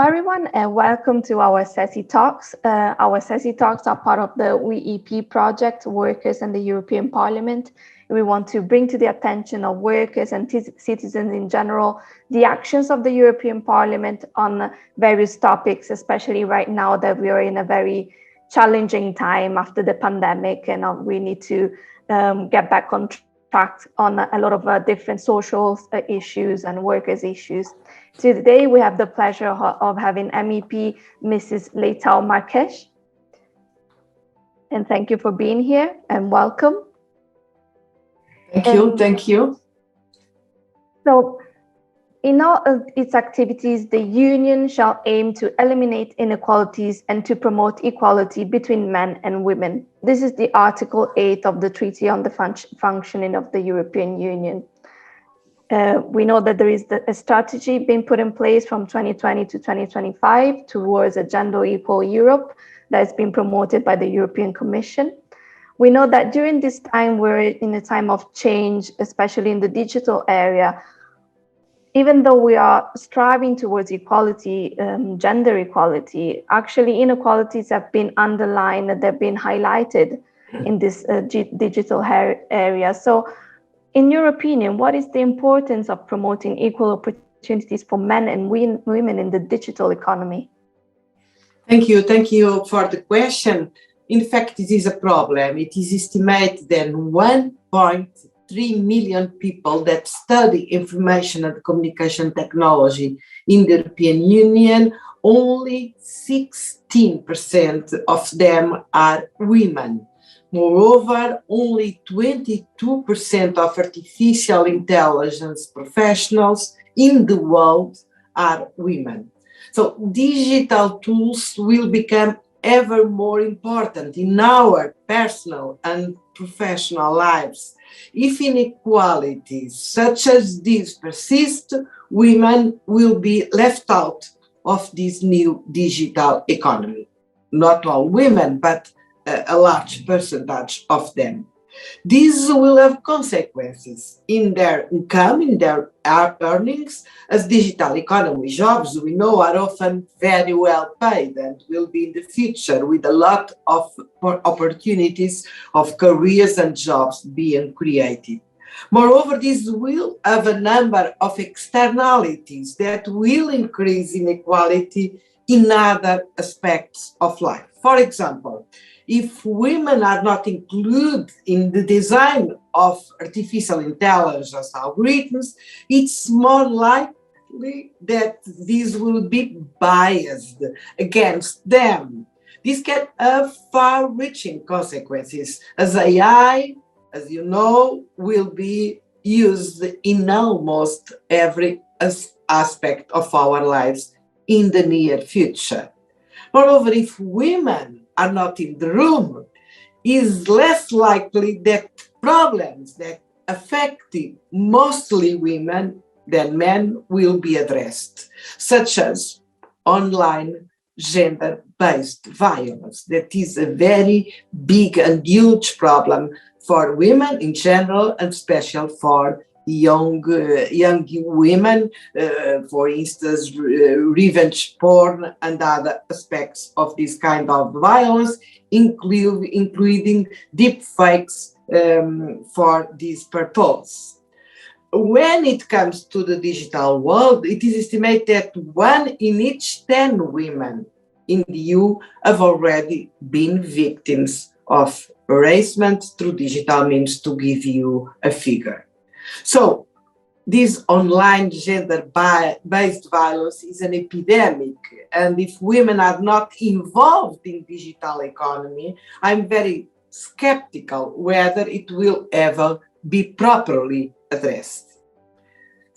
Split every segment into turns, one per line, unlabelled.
everyone, and welcome to our SESI Talks. Our SESI Talks are part of the WEP project, Workers and the European Parliament. We want to bring to the attention of workers and citizens in general the actions of the European Parliament on various topics, especially right now that we are in a very challenging time after the pandemic, and we need to get back on track on a lot of different social issues and workers' issues. Today, we have the pleasure of having MEP Mrs. Leitão Marques. And thank you for being here and welcome.
Thank you.
So, in all of its activities, the Union shall aim to eliminate inequalities and to promote equality between men and women. This is the Article 8 of the Treaty on the Functioning of the European Union. We know that there is a strategy being put in place from 2020 to 2025 towards a gender equal Europe that has been promoted by the European Commission. We know that during this time, we're in a time of change, especially in the digital area. Even though we are striving towards equality, gender equality, actually inequalities have been underlined, they've been highlighted in this digital area. So, in your opinion, what is the importance of promoting equal opportunities for men and women in the digital economy?
Thank you for the question. In fact, it is a problem. It is estimated that 1.3 million people that study information and communication technology in the European Union, only 16% of them are women. Moreover, only 22% of artificial intelligence professionals in the world are women. So digital tools will become ever more important in our personal and professional lives. If inequalities such as these persist, women will be left out of this new digital economy. Not all women, but a large percentage of them. These will have consequences in their income, in their earnings, as digital economy jobs, we know, are often very well paid and will be in the future with a lot of opportunities of careers and jobs being created. Moreover, this will have a number of externalities that will increase inequality in other aspects of life. For example, if women are not included in the design of artificial intelligence algorithms, it's more likely that these will be biased against them. This can have far-reaching consequences, as AI, as you know, will be used in almost every aspect of our lives in the near future. Moreover, if women are not in the room, is less likely that problems that affect mostly women than men will be addressed, such as online gender-based violence. That is a very big and huge problem for women in general, and especially for young women, for instance, revenge porn and other aspects of this kind of violence, including deep fakes for this purpose. When it comes to the digital world, it is estimated that 1 in each 10 women in the EU have already been victims of harassment through digital means, to give you a figure. So, this online gender-based violence is an epidemic, and if women are not involved in digital economy, I'm very skeptical whether it will ever be properly addressed.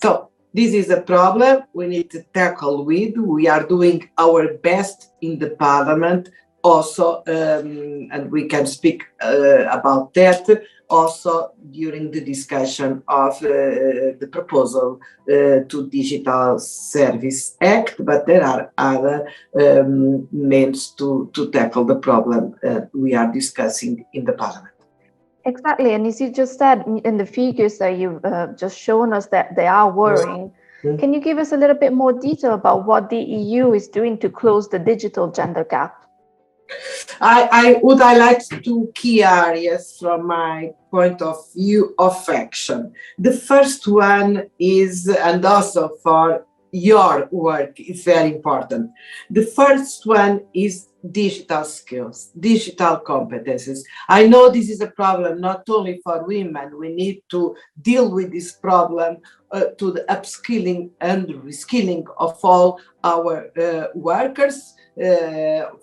So, this is a problem we need to tackle with. We are doing our best in the Parliament also, and we can speak about that also during the discussion of the proposal to Digital Service Act, but there are other means to tackle the problem we are discussing in the Parliament.
Exactly, and as you just said, in the figures that you've just shown us, that they are worrying. Can you give us a little bit more detail about what the EU is doing to close the digital gender gap?
I would highlight two key areas from my point of view of action. The first one is, and also for your work, is very important. The first one is digital skills, digital competences. I know this is a problem not only for women. We need to deal with this problem to the upskilling and reskilling of all our workers.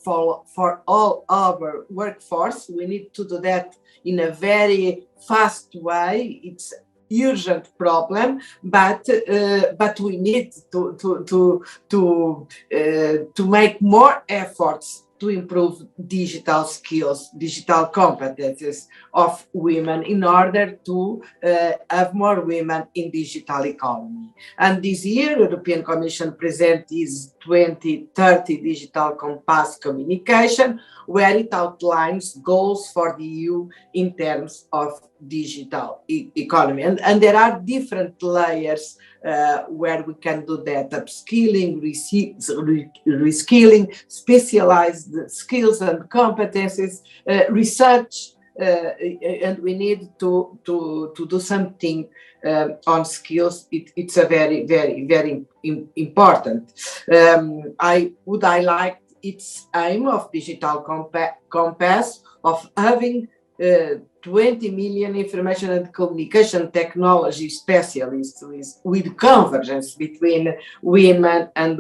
For all our workforce, we need to do that in a very fast way. It's urgent problem, but we need to make more efforts to improve digital skills, digital competences of women in order to have more women in digital economy. And this year, the European Commission presented its 2030 Digital Compass communication, where it outlines goals for the EU in terms of digital economy. And there are different layers where we can do that: upskilling, reskilling, specialized skills and competences, research, and we need to do something on skills. It's a very important. I would highlight its aim of digital compass of having 20 million information and communication technology specialists with convergence between women and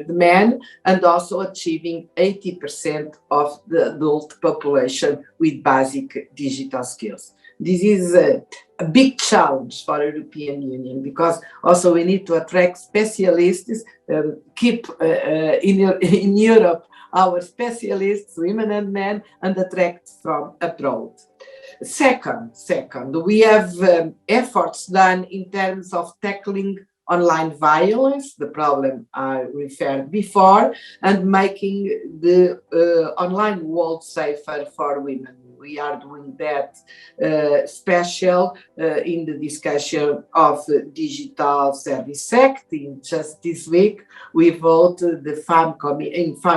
men, and also achieving 80% of the adult population with basic digital skills. This is a big challenge for the European Union, because also we need to attract specialists, keep in Europe our specialists, women and men, and attract from abroad. Second, we have efforts done in terms of tackling online violence, the problem I referred before, and making the online world safer for women. We are doing that special in the discussion of Digital Service Act. In just this week, we voted in FAM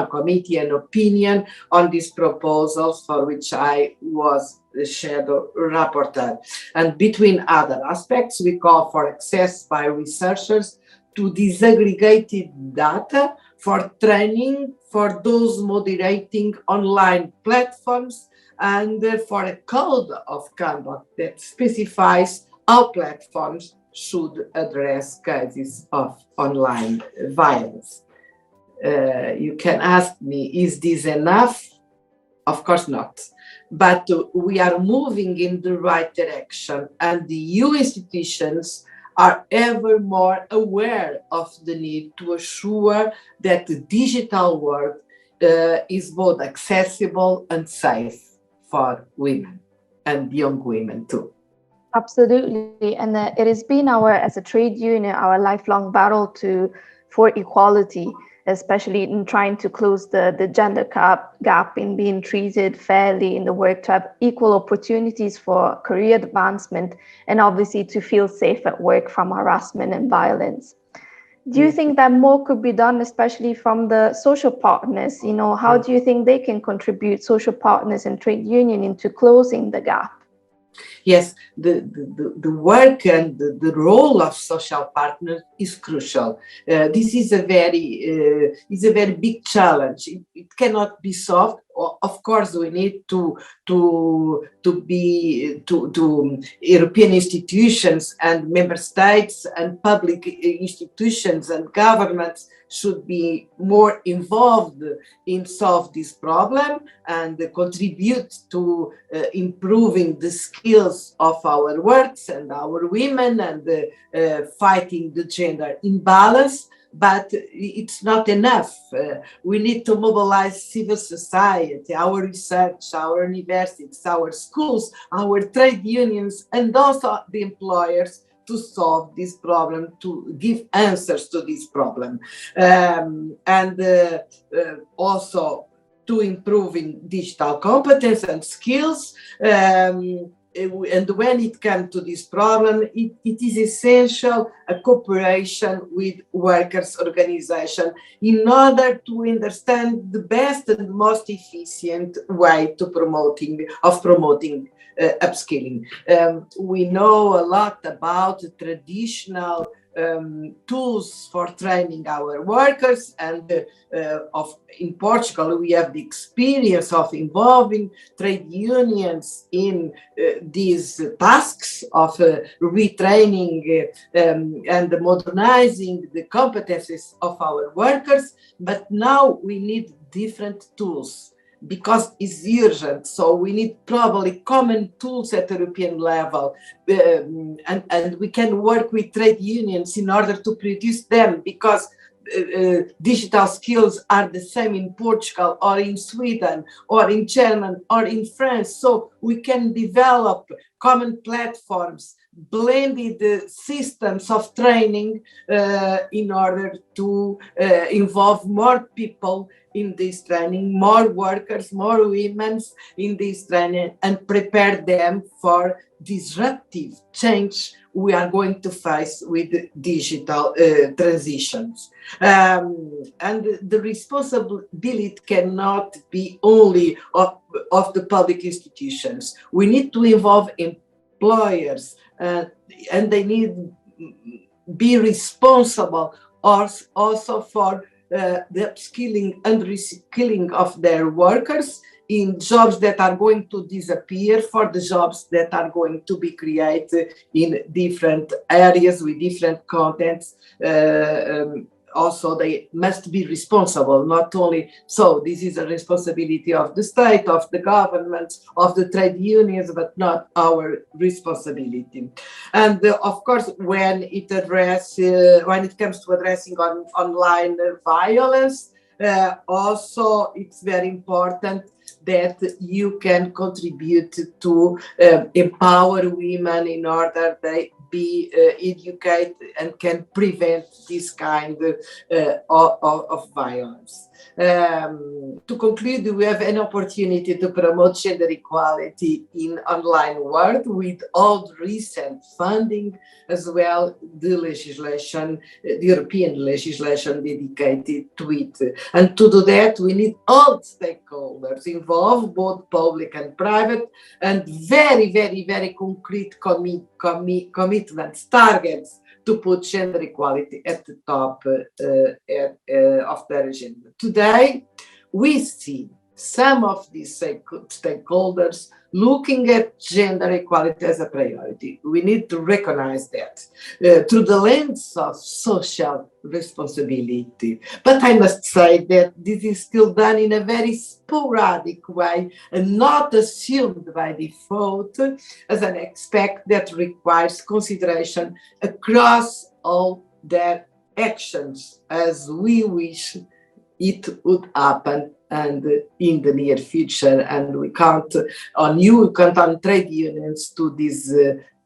committee an opinion on these proposals, for which I was the shadow rapporteur. And between other aspects, we call for access by researchers to disaggregated data for training for those moderating online platforms, and for a code of conduct that specifies how platforms should address cases of online violence. You can ask me, is this enough? Of course not. But we are moving in the right direction, and the EU institutions are ever more aware of the need to assure that the digital world is both accessible and safe for women and young women too.
Absolutely, and it has been as a trade union, our lifelong battle for equality, especially in trying to close the gender gap in being treated fairly in the work, to have equal opportunities for career advancement, and obviously to feel safe at work from harassment and violence. Do you think that more could be done, especially from the social partners? How do you think they can contribute, social partners and trade union, into closing the gap?
Yes, the work and the role of social partners is crucial. This is a very big challenge. It cannot be solved. Of course, we need to European institutions and member states and public institutions and governments should be more involved in solve this problem and contribute to improving the skills of our works and our women, and fighting the gender imbalance. But it's not enough. We need to mobilize civil society, our research, our universities, our schools, our trade unions, and also the employers to solve this problem, to give answers to this problem. And also to improving digital competence and skills. and when it comes to this problem, it is essential a cooperation with workers' organization in order to understand the best and most efficient way to promoting upskilling. We know a lot about traditional tools for training our workers, and in Portugal we have the experience of involving trade unions in these tasks of retraining and modernizing the competencies of our workers, but now we need different tools because it's urgent. So we need probably common tools at European level, and we can work with trade unions in order to produce them, because digital skills are the same in Portugal or in Sweden or in Germany or in France. So we can develop common platforms, blended systems of training in order to involve more people in this training, more workers, more women in this training, and prepare them for disruptive change we are going to face with digital transitions. And the responsibility cannot be only of the public institutions. We need to involve employers, and they need be responsible also for the upskilling and reskilling of their workers in jobs that are going to disappear, for the jobs that are going to be created in different areas with different contents. Also, they must be responsible, not only, so this is a responsibility of the state, of the government, of the trade unions, but not our responsibility. And of course, when it comes to addressing online violence, also it's very important that you can contribute to empower women in order they be educated and can prevent this kind of violence. To conclude, we have an opportunity to promote gender equality in online world with all the recent funding, as well the legislation, the European legislation dedicated to it. And to do that, we need all stakeholders involved, both public and private, and very, very, very concrete commitments, targets to put gender equality at the top of their agenda. Today, we see some of these stakeholders looking at gender equality as a priority. We need to recognize that through the lens of social responsibility. But I must say that this is still done in a very sporadic way and not assumed by default as an aspect that requires consideration across all their actions, as we wish it would happen and in the near future. And we count on trade unions to this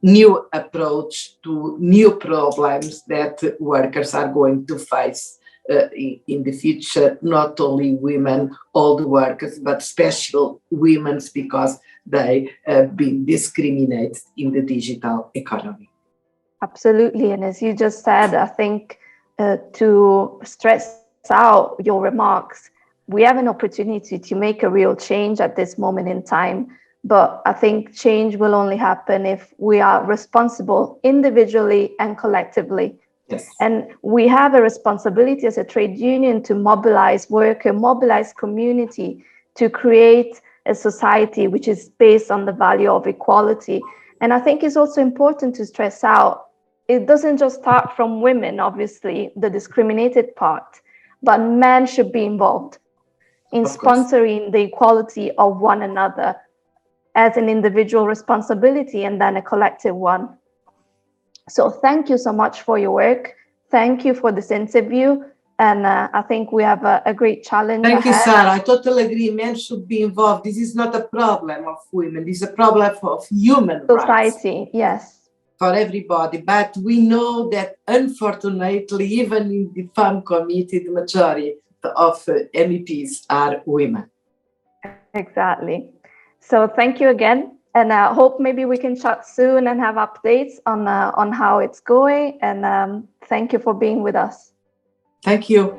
new approach to new problems that workers are going to face in the future, not only women, all the workers, but special women, because they have been discriminated in the digital economy.
Absolutely. And as you just said, I think to stress out your remarks, we have an opportunity to make a real change at this moment in time. But I think change will only happen if we are responsible individually and collectively.
Yes.
And we have a responsibility as a trade union to mobilize worker, mobilize community to create a society which is based on the value of equality. And I think it's also important to stress out, it doesn't just start from women, obviously, the discriminated part, but men should be involved in sponsoring the equality of one another as an individual responsibility and then a collective one. So thank you so much for your work. Thank you for this interview. And I think we have a great challenge
Thank
ahead.
you, Sarah. I totally agree. Men should be involved. This is not a problem of women. This is a problem of human
society,
rights.
Yes.
For everybody. But we know that, unfortunately, even in the FAM committee, the majority of MEPs are women.
Exactly. So thank you again. And hope maybe we can chat soon and have updates on how it's going. And thank you for being with us.
Thank you.